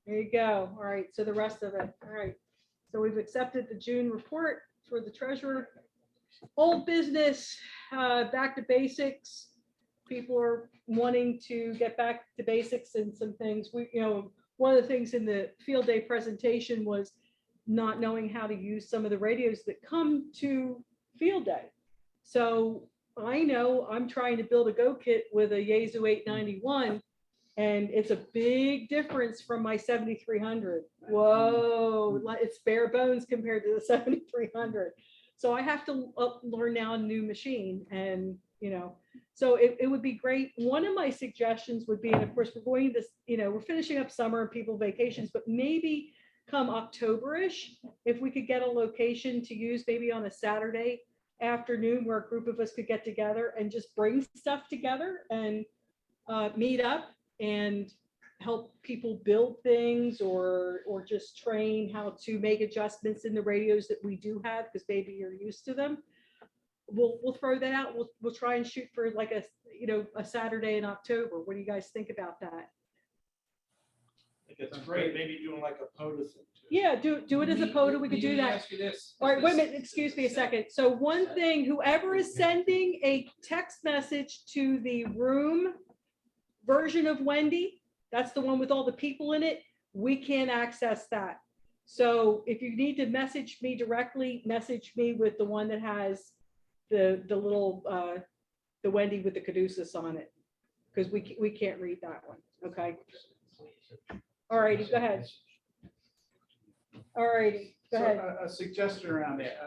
There you go. All right, so the rest of it. All right. So we've accepted the June report for the treasurer. Old business, back to basics. People are wanting to get back to basics and some things. One of the things in the field day presentation was not knowing how to use some of the radios that come to field day. So I know I'm trying to build a Go kit with a Yaesu 891, and it's a big difference from my 7300. Whoa, it's bare bones compared to the 7300. So I have to learn now a new machine, and so it would be great. One of my suggestions would be, and of course we're going to, we're finishing up summer and people vacations, but maybe come October-ish, if we could get a location to use maybe on a Saturday afternoon where a group of us could get together and just bring stuff together and meet up and help people build things or just train how to make adjustments in the radios that we do have, because maybe you're used to them. We'll throw that out. We'll try and shoot for like a Saturday in October. What do you guys think about that? I think it's great. Maybe doing like a POTA thing too. Yeah, do it as a POTA. We could do that. Ask you this. All right, wait a minute. Excuse me a second. So one thing, whoever is sending a text message to the room version of Wendy, that's the one with all the people in it, we can't access that. So if you need to message me directly, message me with the one that has the little the Wendy with the caduceus on it, because we can't read that one. Okay. All righty, go ahead. All righty, go ahead. A suggestion around that.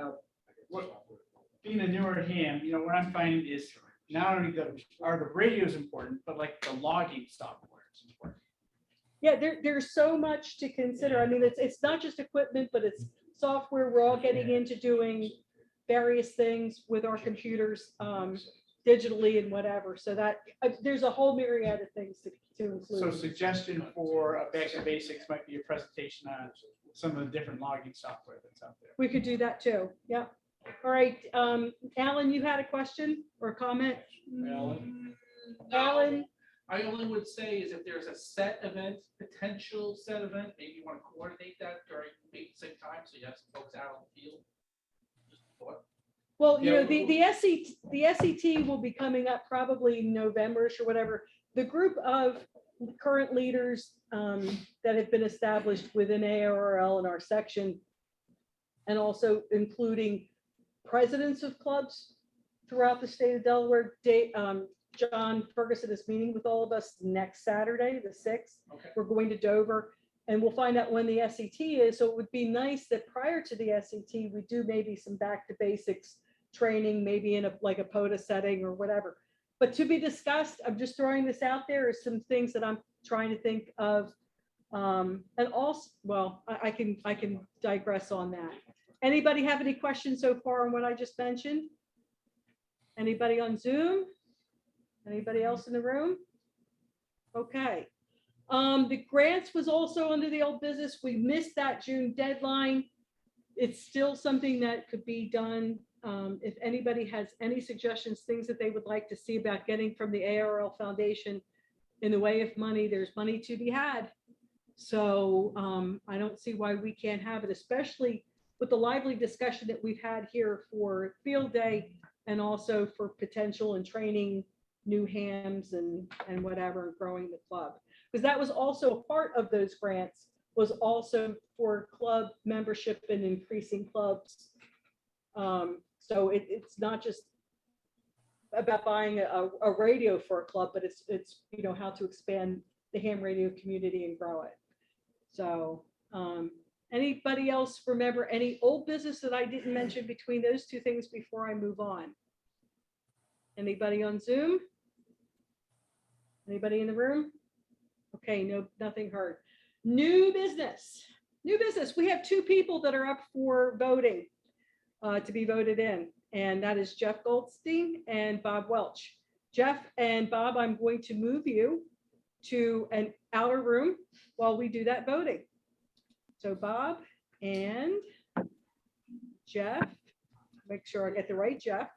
Being a newer ham, what I'm finding is not only are the radios important, but like the logging software is important. Yeah, there's so much to consider. I mean, it's not just equipment, but it's software. We're all getting into doing various things with our computers digitally and whatever. So that there's a whole myriad of things to include. So suggestion for a back to basics might be a presentation on some of the different logging software that's out there. We could do that too. Yeah. All right. Alan, you had a question or comment? Alan? I only would say is if there's a set event, potential set event, maybe you want to coordinate that during maybe the same time, so you have some folks out on the field. Just thought. Well, Yeah, the SET will be coming up probably November-ish or whatever. The group of current leaders that have been established within ARRL in our section, and also including presidents of clubs throughout the state of Delaware. John Ferguson is meeting with all of us next Saturday, the 6th. Okay. We're going to Dover, and we'll find out when the SET is. So it would be nice that prior to the SET, we do maybe some back to basics training, maybe in a POTA setting or whatever. But to be discussed, I'm just throwing this out there as some things that I'm trying to think of. And also, well, I can digress on that. Anybody have any questions so far on what I just mentioned? Anybody on Zoom? Anybody else in the room? Okay. The grants was also under the old business. We missed that June deadline. It's still something that could be done. If anybody has any suggestions, things that they would like to see about getting from the ARRL Foundation in the way of money, there's money to be had. So I don't see why we can't have it, especially with the lively discussion that we've had here for field day and also for potential and training new hams and whatever, and growing the club. Because that was also part of those grants, was also for club membership and increasing clubs. So it's not just about buying a radio for a club, but it's how to expand the ham radio community and grow it. So anybody else remember any old business that I didn't mention between those two things before I move on? Anybody on Zoom? Anybody in the room? Okay, no, nothing heard. New business. New business. We have two people that are up for voting to be voted in, and that is Jeff Goldstein and Bob Welch. Jeff and Bob, I'm going to move you to an outer room while we do that voting. So Bob and Jeff, make sure I get the right Jeff.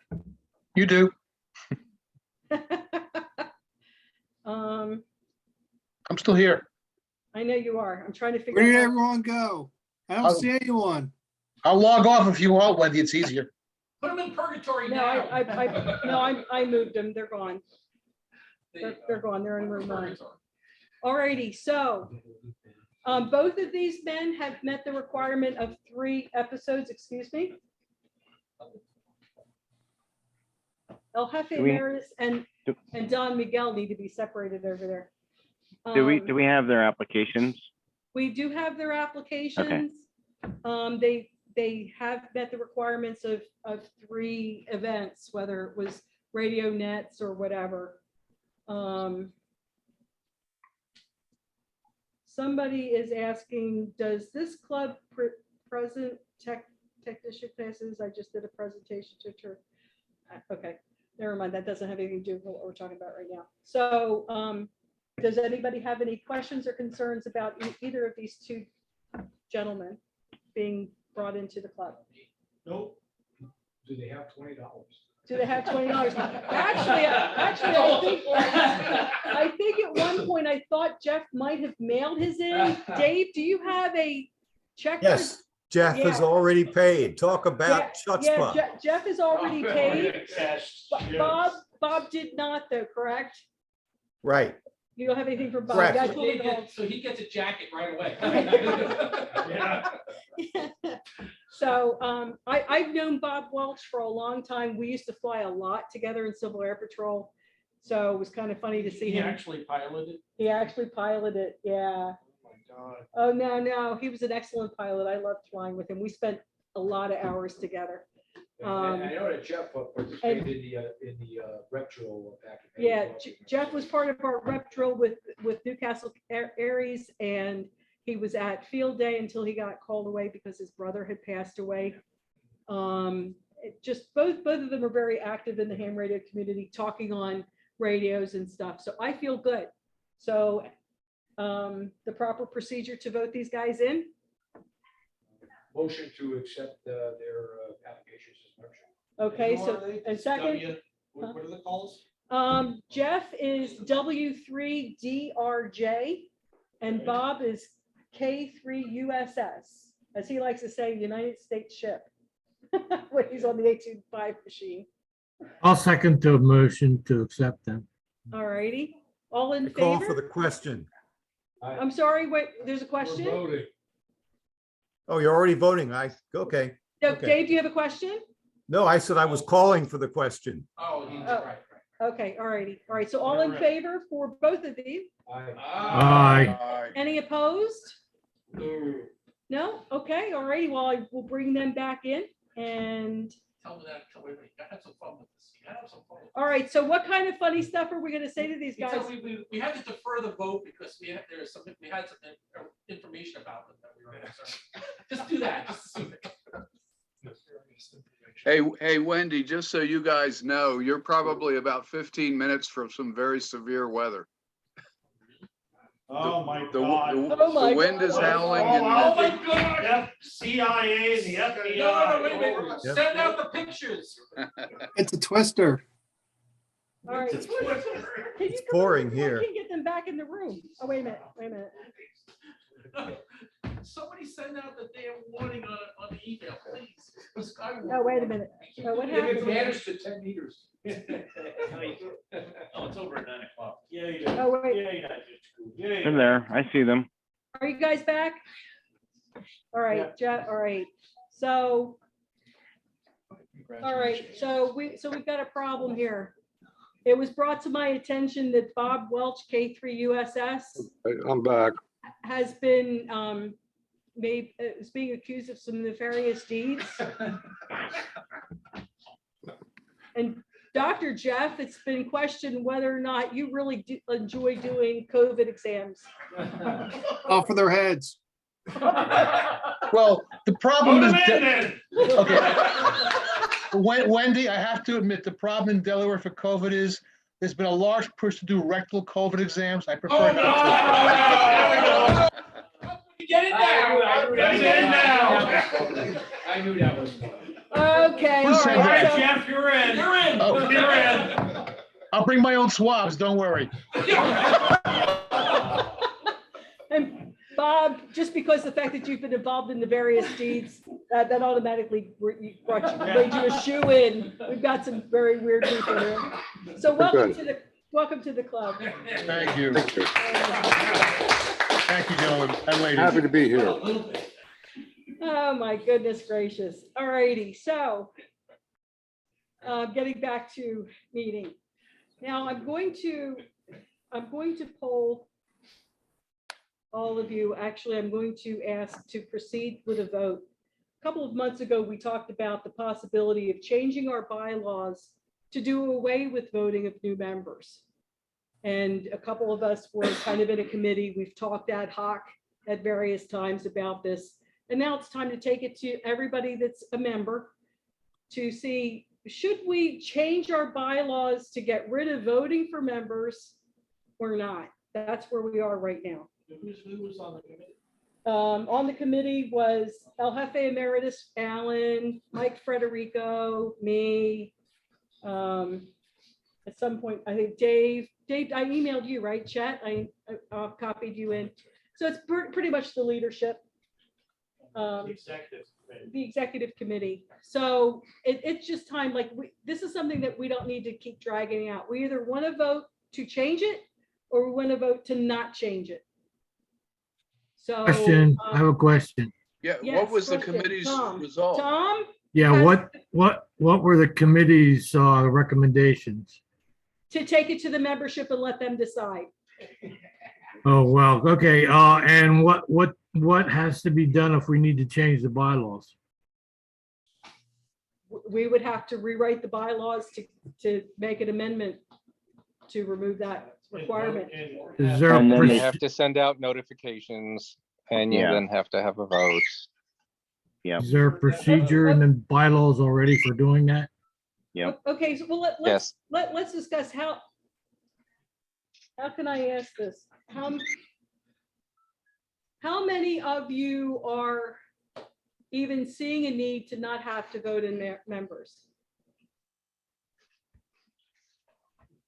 You do. I'm still here. I know you are. I'm trying to figure Where did out. everyone go? I don't Oh. see anyone. I'll log off if you want, Wendy. It's easier. Put them in purgatory No, now. I moved them. They're gone. They're gone. They're in room 9. Alrighty, so both of these men have met the requirement of 3 episodes, excuse me. El Jefe Do we- Maris and do- Don Miguel need to be separated over there. Do we have their applications? We do have their applications. They have met the requirements of 3 events, whether it was radio nets or whatever. Somebody is asking, does this club present technician classes? I just did a presentation to her. Okay, never mind. That doesn't have anything to do with what we're talking about right now. So does anybody have any questions or concerns about either of these 2 gentlemen being brought into the club? Nope. Do they have $20? Do they have $20? Actually, I think at one point I thought Jeff might have mailed his in. Dave, do you have a check? Yes, Jeff has Yeah. already paid. Talk about Yeah, chutzpah. Jeff is already paid. Cash. Bob did not though, correct? Right. You don't have anything for Bob. Correct. That's So what we hold. he gets a jacket right away. Yeah. So I've known Bob Welch for a long time. We used to fly a lot together in Civil Air Patrol. So it was kind of funny to see He him. actually piloted. He actually piloted it. Yeah. Oh my God. Oh, no. He was an excellent pilot. I loved flying with him. We spent a lot of hours together. And I know that Jeff participated in the rep drill back. in May. Yeah, Jeff was part of our rep drill with Newcastle Aries, and he was at field day until he got called away because his brother had passed away. Just both of them are very active in the ham radio community, talking on radios and stuff. So I feel good. So the proper procedure to vote these guys in. Motion to accept their applications as mentioned. Okay, Who so are they? and second, W- What are the calls? Jeff is W3DRJ and Bob is K3USS, as he likes to say, United States ship, when he's on the 825 machine. I'll second the motion to accept them. All righty, all in I call for favor? the question. I'm sorry, wait, there's a We're question? voting. Oh, you're already voting. Okay. No, okay. Dave, do you have a question? No, I said I was calling for the question. Oh, he's Oh. right. Okay, all righty, all right, so all in favor for both of these? Aye. Aye. Any opposed? No. No? Okay, all righty, well, I will bring them back in and, Tell me that. Wait, I had some fun with this. I had some fun. all right, so what kind of funny stuff are we gonna say to these guys? Because we had to defer the vote because we had some information about them that we were concerned. Just do that, just to see. Hey, Wendy, just so you guys know, you're probably about 15 minutes from some very severe weather. Oh, my The, God. Oh my the wind is God. howling Oh, and my God. CIA, the FBI. No, wait a minute. Yep. Send out the pictures. It's a twister. All right. It's Can you It's come over pouring so I here. can get them back in the room. Oh, wait a minute, wait a minute. Somebody send out the damn warning on the email, please. This guy- Oh, wait a minute. Oh, what If it happened? vanished to 10 meters. Oh, it's over at 9:00. Yeah. Oh, wait, They're there. I see them. are you guys back? All right, Jeff, all right. So, all right, so we've got a problem here. It was brought to my attention that Bob Welch, K3USS, I'm back. has been is being accused of some nefarious deeds. And Dr. Jeff, it's been questioned whether or not you really do enjoy doing COVID exams. Off of their heads. Well, the problem is, then. okay. Wendy, I have to admit, the problem in Delaware for COVID is there's been a large push to do rectal COVID exams. I prefer. Oh, no. Get it now. Get it now. I knew that was. Okay, Who all said All right. right, so- Jeff, you're in. You're in. Oh. You're in. I'll bring my own swabs, don't worry. And just because the fact that you've been involved in the various deeds, that automatically made you a shoe in. We've got some very weird people here. So welcome to the club. Thank you. Thank you, gentlemen and ladies. Happy to be here. Oh, my goodness gracious. All righty, so getting back to meeting. Now, I'm going to poll all of you. Actually, I'm going to ask to proceed with a vote. A couple of months ago, we talked about the possibility of changing our bylaws to do away with voting of new members. And a couple of us were kind of in a committee. We've talked ad hoc at various times about this. And now it's time to take it to everybody that's a member to see, should we change our bylaws to get rid of voting for members or not? That's where we are right now. Who was on the committee? On the committee was El Jefe Emeritus Alan, Mike Frederico, me. At some point, I think Dave, I emailed you, right, Chet? I copied you in. So it's pretty much the leadership. The executive committee. So it's just time, like, this is something that we don't need to keep dragging out. We either want to vote to change it or we want to vote to not change it. So Question, I have a question. Yeah, Yes, what was the question. committee's Tom. result? Tom, Yeah, Has- what were the committee's recommendations? to take it to the membership and let them decide. Oh, well, okay, and what has to be done if we need to change the bylaws? We would have to rewrite the bylaws to make an amendment to remove that requirement. Is there a And then proce- they You have to send out notifications and you Yeah. then have to have a vote. Yep, is there a procedure in the bylaws already for doing that? yep. Okay, so well, Yes. let's discuss how can I ask this? How many of you are even seeing a need to not have to vote in members?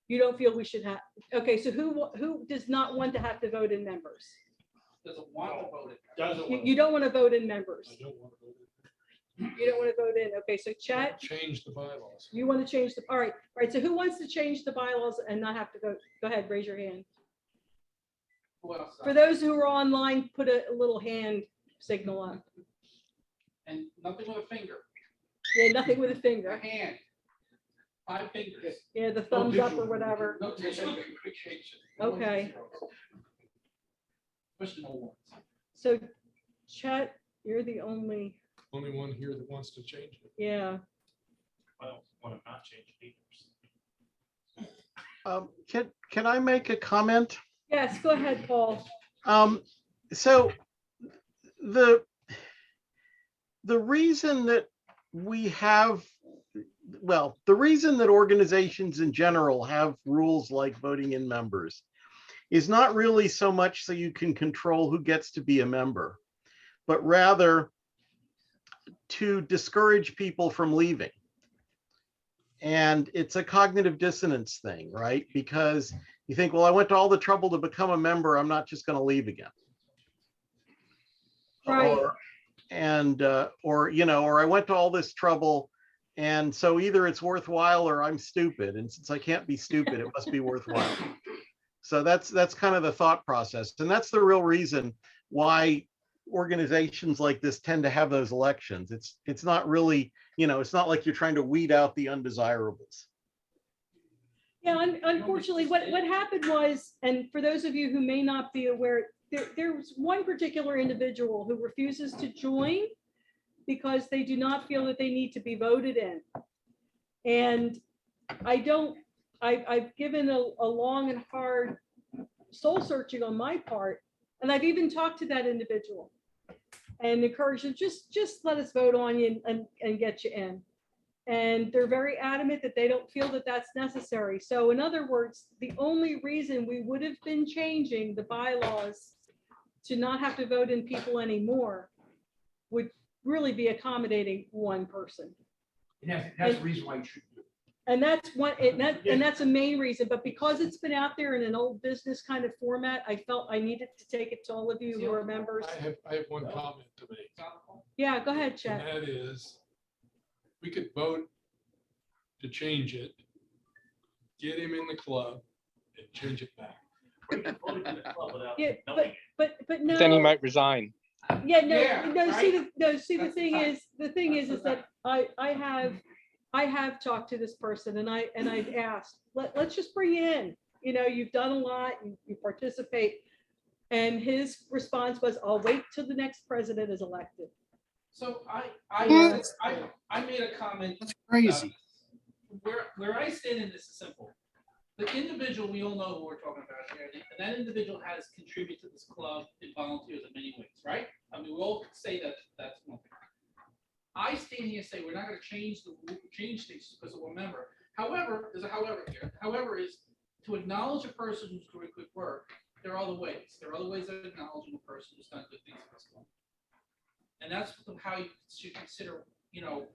You don't feel we should have, okay, so who does not want to have to vote in members? Doesn't want to vote it. You don't want to vote in members. You don't want to vote in, okay, so Chet, Change the bylaws. you want to change all right, so who wants to change the bylaws and not have to vote? Go ahead, raise your hand. Who else? For those who are online, put a little hand signal up. And nothing with a finger, Yeah, nothing with a a finger. hand. 5 fingers. Yeah, the thumbs up or whatever. No digital communication. Okay. Especially old ones. So Chet, you're the only, Only one here that wants to change it. yeah. Well, want to not change it. Can I make a comment? Yes, go ahead, Paul. So the reason that we have, well, the reason that organizations in general have rules like voting in members is not really so much so you can control who gets to be a member, but rather to discourage people from leaving. And it's a cognitive dissonance thing, right? Because you think, well, I went to all the trouble to become a member, I'm not just going to leave again. Right. Or I went to all this trouble, and so either it's worthwhile or I'm stupid. And since I can't be stupid, it must be worthwhile. So that's kind of the thought process. And that's the real reason why organizations like this tend to have those elections. It's not really, it's not like you're trying to weed out the undesirables. Yeah, unfortunately, what happened was, and for those of you who may not be aware, there was one particular individual who refuses to join because they do not feel that they need to be voted in. And I've given a long and hard soul searching on my part, and I've even talked to that individual and encouraged them, just let us vote on you and get you in. And they're very adamant that they don't feel that that's necessary. So in other words, the only reason we would have been changing the bylaws to not have to vote in people anymore would really be accommodating one person. That's the reason why you should do it. And that's one, and that's a main reason, but because it's been out there in an old business kind of format, I felt I needed to take it to all of you who are members. I have one comment to make, Yeah, go ahead, and Chet. that is, we could vote to change it, get him in the club, and change it back. Yeah, but no. Then he might resign. Yeah, Yeah, no, see, right? the That's thing the is, that I have talked to this person and I've asked, let's just bring you in. You know, you've done a lot, you participate. And his response was, I'll wait till the next president is elected. So What? I made a comment. Crazy. Where I stand in this is simple. The individual, we all know who we're talking about here, and that individual has contributed to this club and volunteers in many ways, right? I mean, we all say that that's one thing. I stand here and say, we're not gonna change things because of one member. However, there's a however here. However is to acknowledge a person who's doing good work, there are other ways. There are other ways of acknowledging a person who's done good things in this club. And that's how you should consider, you know,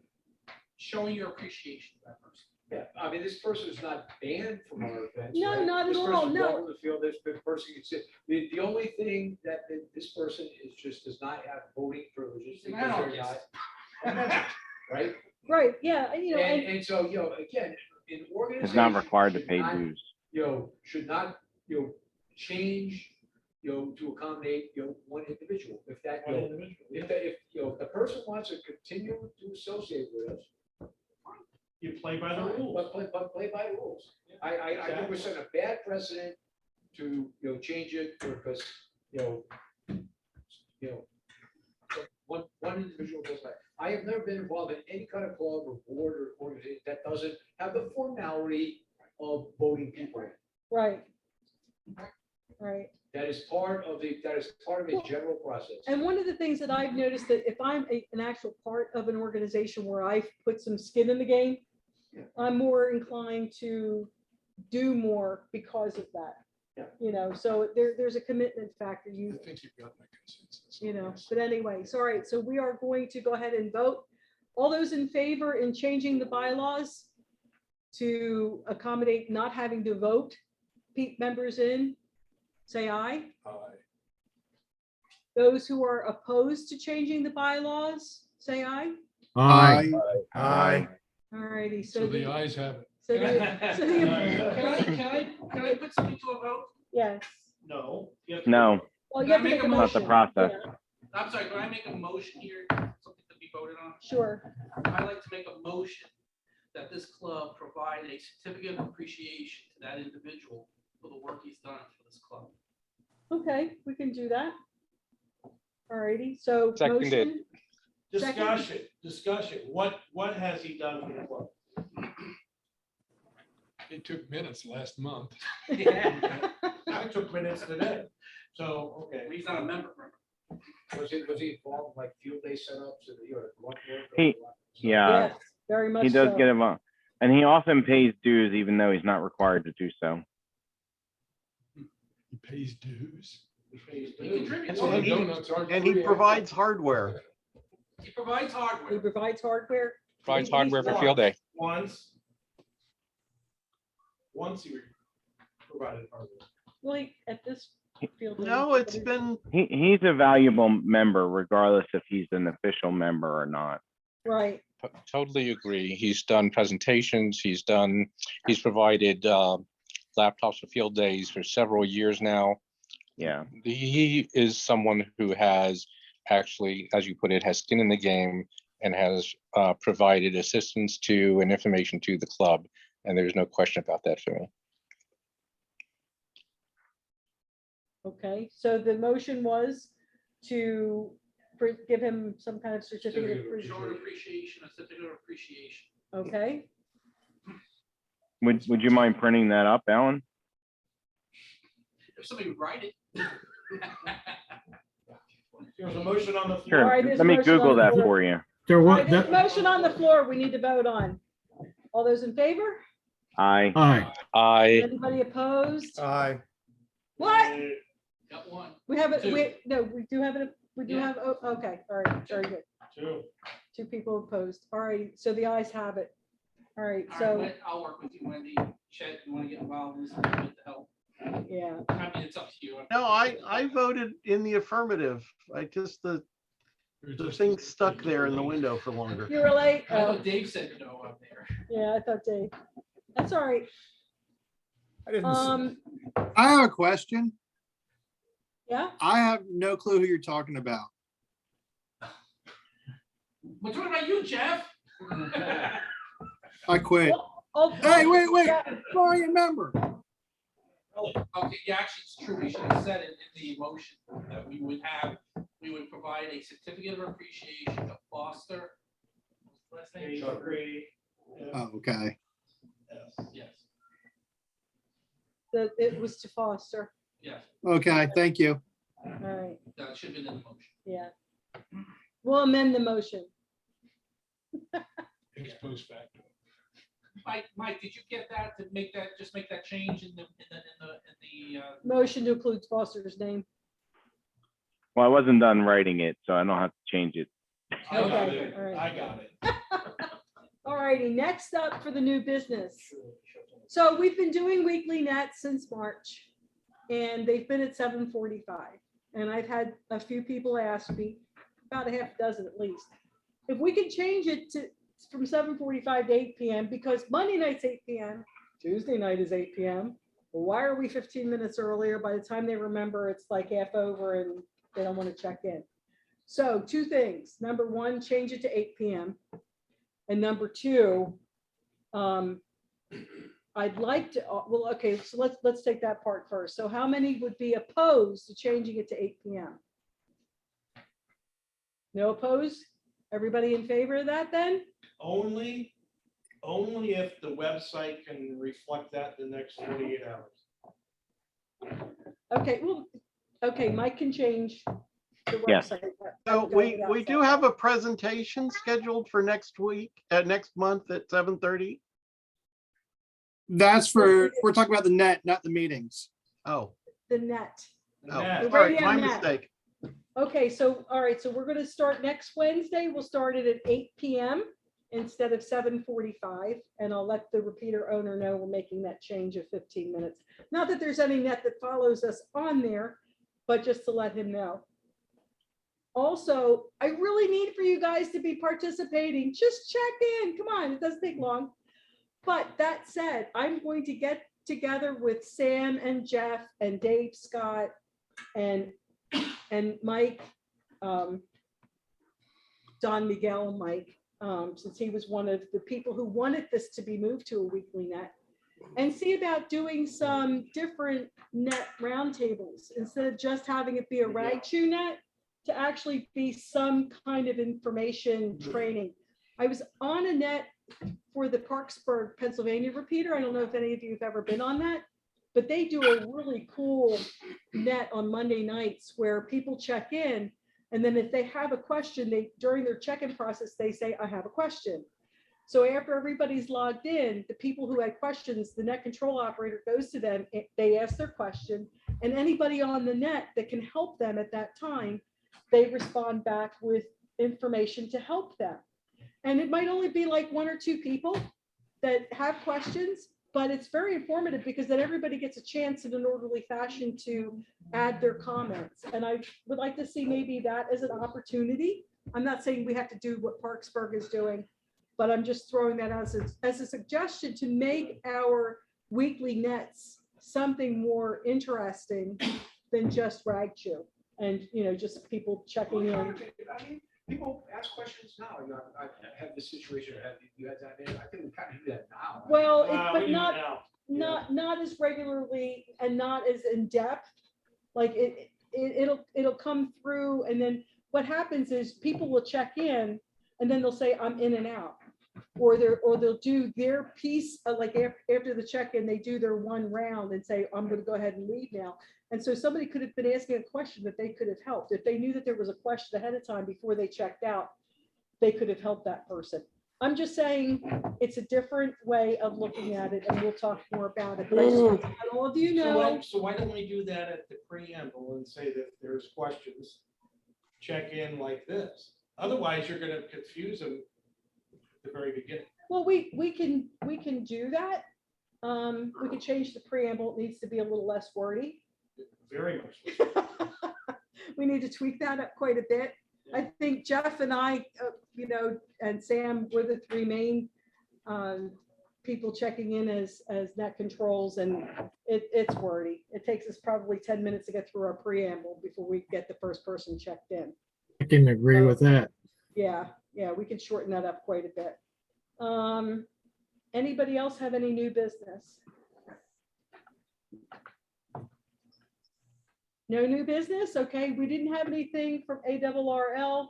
showing your appreciation to that person. Yeah, I mean, this person is not banned from our events. No, right? not at This all, person's no. welcome to feel this person can sit. The only thing that this person is just does not have voting privileges. He's an because they're anarchist. not- Right? Right, yeah, you know, And so, you know, again, in organizations. Is not required to should pay not, dues. You know, should not, you know, change, you know, to accommodate, you know, one individual. If that, you know, if, you know, if the person wants to continue to associate with us. You play by the fine, rules. But play by the rules. I think we're setting a bad precedent to, you know, change it because, you know, one individual does that. I have never been involved in any kind of club or board or organization that doesn't have the formality of voting people in. right. Right. That is part of a general process. And one of the things that I've noticed that if I'm an actual part of an organization where I've put some skin in the game, Yeah. I'm more inclined to do more because of that. Yeah. You know, so there's a commitment factor. I think you've got my consensus. You know, but anyway, so all right, so we are going to go ahead and vote. All those in favor in changing the bylaws to accommodate not having to vote members in, say aye. Aye. Those who are opposed to changing the bylaws, say aye. Aye. Aye. All righty, So the ayes have it. so Can I put something to a vote? yes. No. No, Well, you have to Can I make a make a not the motion. process. Yeah, I'm sorry, can I make a motion here, something to be voted on? sure. I'd like to make a motion that this club provide a certificate of appreciation to that individual for the work he's done for this club. Okay, we can do that. All righty, so Seconded. motion. Discussion. What has he done for the club? It took minutes last month. I took minutes today. So, okay. He's not a member, remember? Was he involved in like field day setups and, you know, grunt work? He- yeah, Yes, very much he does so. get involved. And he often pays dues even though he's not required to do so. He pays dues. He contributes. Well, And he- donuts aren't And he free. provides hardware. He provides He hardware. provides hardware. Provides He's hardware for not- field day. Once he provided hardware. Well, at this field. No, it's been, He's a valuable member regardless if he's an official member or not. Right, Totally agree. He's done presentations, he's provided laptops for field days for several years now. Yeah, he is someone who has actually, as you put it, has skin in the game and has provided assistance to and information to the club. And there's no question about that for me. okay, so the motion was to give him some kind of certificate of Show appreciation. appreciation, a certificate of appreciation. Okay, Would you mind printing that up, Alan? If somebody would write it. There's a motion on the floor. Sure, All right, there's let a me motion on Google the that floor. for you. There all was, right, there's a motion on the floor we need to vote on. All those in favor? Aye. aye. Anybody opposed? Aye. What? Got one. We have it, Two. we do have it, we do Yeah. have, oh, okay, all right, very good. Two. Two people opposed. All right, so the ayes have it. All right, All so, right, I'll work with you, Wendy. Chet, you want to get involved in this a little bit to help? yeah, I mean, it's up to you. No, I voted in the affirmative. I just, the thing stuck there in the window for longer. you were late. I know Oh, Dave said no up there. yeah, I thought Dave. That's all right. I didn't, s- I have a question. Yeah, I have no clue who you're talking about. We're talking about you, Jeff. I quit. oh. Hey, wait, yeah, sorry, member. Okay, yeah, actually, it's true. We should have said it in the motion that we would provide a certificate of appreciation to Foster. What's his last name? Chuck Grady. Oh, okay. Yes, that it was to Foster. yes. Okay, thank you. All right, That should have been in the motion. yeah. We'll amend the motion. Ex post facto. Mike, did you get that, to make that, just make that change in the Motion to include Foster's name. Well, I wasn't done writing it, so I don't have to change it. I got Okay, it. all right. I got it. All righty, next up for the new business. So we've been doing weekly nets since March, and they've been at 7:45. And I've had a few people ask me, about a half dozen at least, if we could change it to from 7:45 to 8 p.m. because Monday night's 8 p.m., Tuesday night is 8 p.m. Well, why are we 15 minutes earlier? By the time they remember, it's like half over and they don't want to check in. So two things. Number one, change it to 8 p.m. And number two, I'd like to, well, okay, so let's take that part first. So how many would be opposed to changing it to 8 p.m.? No opposed? Everybody in favor of that then? Only if the website can reflect that the next 48 hours. Okay, well, okay, Mike can change the Yes. website. So we do have a presentation scheduled for next week, next month at 7:30. That's for, we're talking about the net, not the meetings. Oh, The net. oh, net. The all right, radio my net. mistake. Okay, so, all right, so we're gonna start next Wednesday. We'll start it at 8 p.m. instead of 7:45. And I'll let the repeater owner know we're making that change of 15 minutes. Not that there's any net that follows us on there, but just to let him know. Also, I really need for you guys to be participating. Just check in. Come on, it doesn't take long. But that said, I'm going to get together with Sam and Jeff and Dave Scott and Mike, Don Miguel, Mike, since he was one of the people who wanted this to be moved to a weekly net, and see about doing some different net roundtables instead of just having it be a rag chew net, to actually be some kind of information training. I was on a net for the Parksburg, Pennsylvania repeater. I don't know if any of you have ever been on that, but they do a really cool net on Monday nights where people check in. And then if they have a question, during their check-in process, they say, I have a question. So after everybody's logged in, the people who had questions, the net control operator goes to them, they ask their question, and anybody on the net that can help them at that time, they respond back with information to help them. And it might only be like one or two people that have questions, but it's very informative because then everybody gets a chance in an orderly fashion to add their comments. And I would like to see maybe that as an opportunity. I'm not saying we have to do what Parksburg is doing, but I'm just throwing that out as a suggestion to make our weekly nets something more interesting than just rag chew. And, you know, just people checking in. I mean, people ask questions now. You know, I have this situation. You had that. I think we kind of do that now. Well, We but do not, now. not as regularly and not as in depth. Like it'll come through, and then what happens is people will check in and then they'll say, I'm in and out. Or they'll do their piece, like after the check-in, they do their one round and say, I'm going to go ahead and leave now. And so somebody could have been asking a question that they could have helped. If they knew that there was a question ahead of time before they checked out, they could have helped that person. I'm just saying it's a different way of looking at it, and we'll talk more about it. But I just want to let all of you know. So why don't we do that at the preamble and say that if there's questions, check in like this? Otherwise, you're gonna confuse them at the very beginning. Well, we can do that. We could change the preamble. It needs to be a little less wordy. Very much. We need to tweak that up quite a bit. I think Jeff and I, and Sam were the three main people checking in as net controls, and it's wordy. It takes us probably 10 minutes to get through our preamble before we get the first person checked in. I can agree with that. Yeah, we could shorten that up quite a bit. Anybody else have any new business? No new business? Okay, we didn't have anything from ARRL,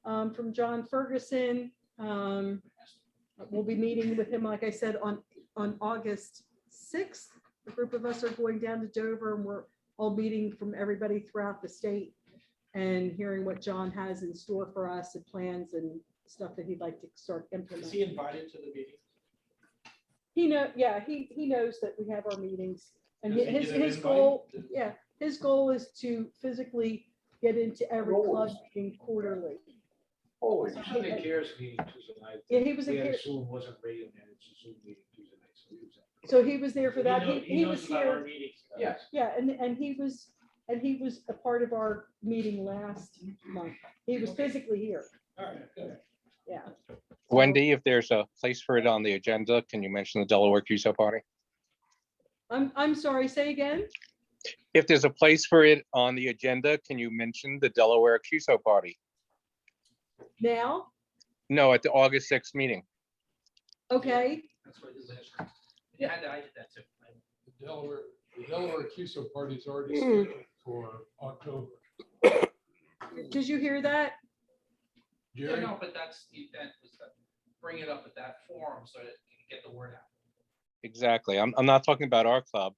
from John Ferguson. We'll be meeting with him, like I said, on August 6th. A group of us are going down to Dover, and we're all meeting from everybody throughout the state and hearing what John has in store for us and plans and stuff that he'd like to start Is implementing. he invited to the meeting? He knows that we have our meetings, and Does he his get an his invite? goal, his goal is to physically get into every club meeting quarterly. Oh, Sunday cares meeting Tuesday night. Yeah, he was We in had here, Zoom, wasn't radio, and it's a Zoom meeting Tuesday night. So he was at- so he was there for that. He was knows about our here, meetings. Yes. yeah, and he was a part of our meeting last month. He was physically here, All right, good. yeah. Wendy, if there's a place for it on the agenda, can you mention the Delaware QSO party? I'm sorry, say again? If there's a place for it on the agenda, can you mention the Delaware QSO party? Now, No, at the August 6th meeting. okay, That's what I did last year. Yeah, I did that too. The Delaware QSO party is already scheduled for October. did you hear that? Yeah, Jerry, no, but that's the intent, was to bring it up at that forum so that you can get the word out. Exactly. I'm not talking about our club.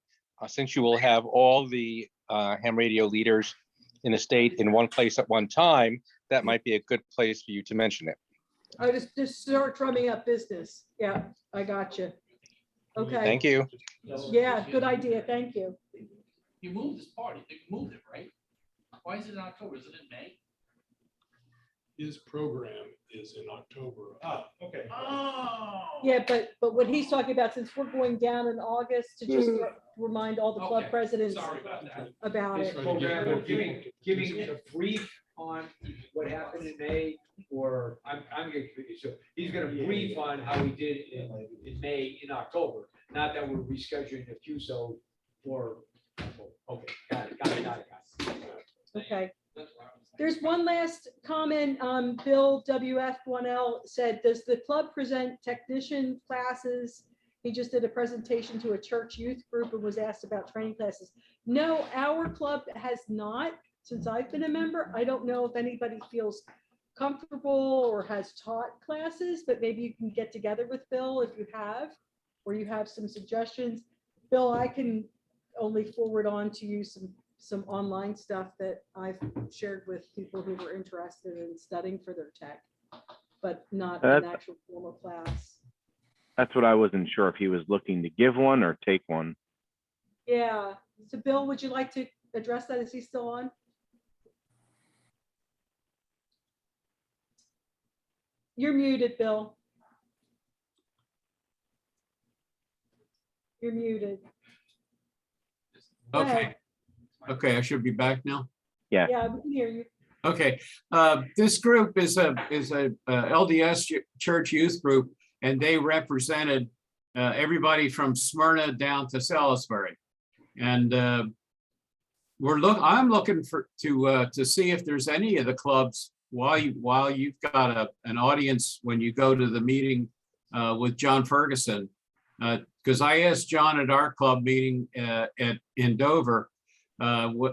Since you will have all the ham radio leaders in the state in one place at one time, that might be a good place for you to mention it. I just start drumming up business. Yeah, I got you. Okay, Thank you. yeah, good idea, thank you. You moved this party, you moved it, right? Why is it in October? Is it in May? his program is in October. Ah, okay. Oh. Yeah, but what he's talking about, since we're going down in August, to just remind all the club Okay, presidents Sorry about that. about He's it. trying to get Program more of giving people to- a brief on what happened in May, or I'm getting confused. So he's gonna brief on how he did in May, in October, not that we're rescheduling the QSO for, okay, got it. Okay. That's what I was thinking. There's one last comment. Bill WF1L said, does the club present technician classes? He just did a presentation to a church youth group and was asked about training classes. No, our club has not, since I've been a member. I don't know if anybody feels comfortable or has taught classes, but maybe you can get together with Bill if you have, or you have some suggestions. Bill, I can only forward on to you some online stuff that I've shared with people who were interested in studying for their tech, but not an That's- actual formal class. That's what I wasn't sure if he was looking to give one or take one. Yeah, so Bill, would you like to address that? Is he still on? You're muted, Bill. You're muted. Go ahead. Okay, I should be back now. Yeah. Yeah, we can hear you. Okay, this group is a LDS Church Youth Group, and they represented everybody from Smyrna down to Salisbury. And I'm looking to see if there's any of the clubs while you've got an audience when you go to the meeting with John Ferguson. Because I asked John at our club meeting in Dover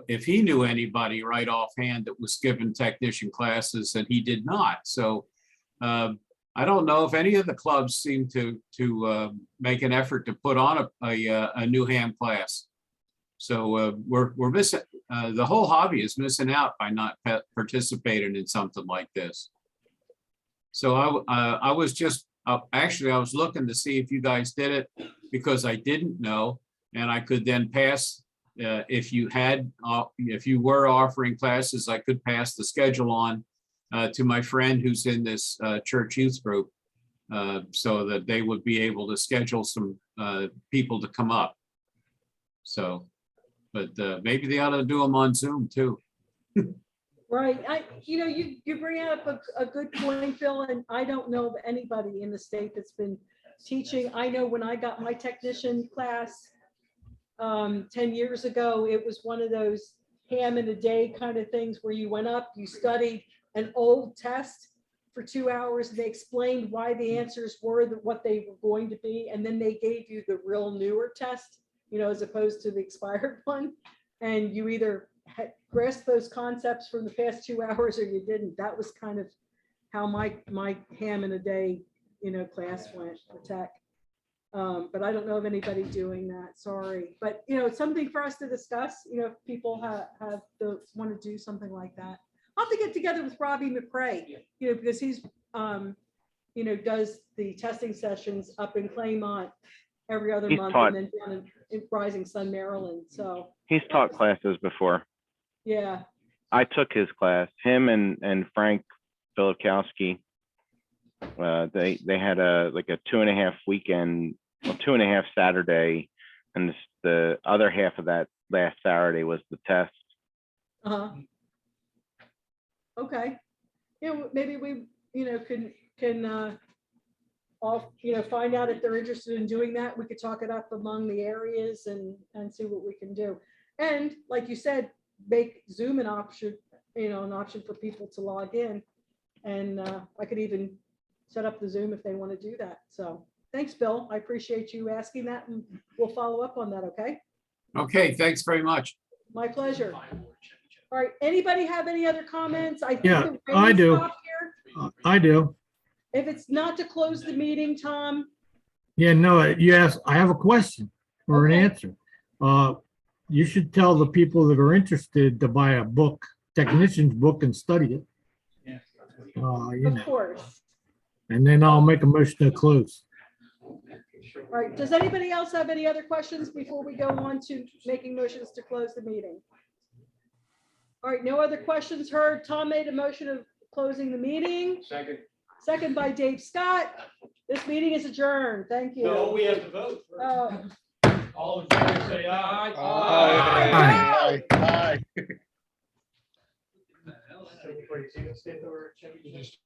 if he knew anybody right offhand that was given technician classes, and he did not. So I don't know if any of the clubs seem to make an effort to put on a new ham class. So we're missing, the whole hobby is missing out by not participating in something like this. So I was just, actually, I was looking to see if you guys did it, because I didn't know, and I could then pass, if you were offering classes, I could pass the schedule on to my friend who's in this church youth group. so that they would be able to schedule some people to come up. So, but maybe they ought to do them on Zoom too. Right, you bring up a good point, Phil, and I don't know of anybody in the state that's been teaching. I know when I got my technician class 10 years ago, it was one of those ham in a day kind of things where you went up, you studied an old test for 2 hours, and they explained why the answers were what they were going to be, and then they gave you the real newer test, as opposed to the expired one, and you either grasp those concepts from the past 2 hours or you didn't. That was kind of how my ham in a day, class went for tech. But I don't know of anybody doing that, sorry. But, it's something for us to discuss, if people want to do something like that. I'll have to get together with Robbie McRae, because he's, does the testing sessions up in Claymont every other He's month taught- and then down in Rising Sun, Maryland, so, He's taught classes before. yeah. I took his class, him and Frank Filipkowski. They had a 2.5 weekend, 2.5 Saturday, and the other half of that last Saturday was the test. Uh-huh. Okay. Maybe we, can all, find out if they're interested in doing that. We could talk it up among the areas and see what we can do. And like you said, make Zoom an option, an option for people to log in. And I could even set up the Zoom if they want to do that. So thanks, Bill. I appreciate you asking that, and we'll follow up on that, okay? Okay, thanks very much. My pleasure. All right, anybody have any other comments? I think Yeah, the I rain do. stopped here. I do. If it's not to close the meeting, Tom, Yeah, no, you asked, I have a question or an Okay. answer. You should tell the people that are interested to buy a book, technician's book, and study it. of course. And then I'll make a motion to close. All right, does anybody else have any other questions before we go on to making motions to close the meeting? All right, no other questions heard. Tom made a motion of closing the meeting. Second by Dave Scott. This meeting is adjourned. Thank you. No, we have to vote. Oh. All in favor, say aye. Aye. Aye. So before you see the state or check. You just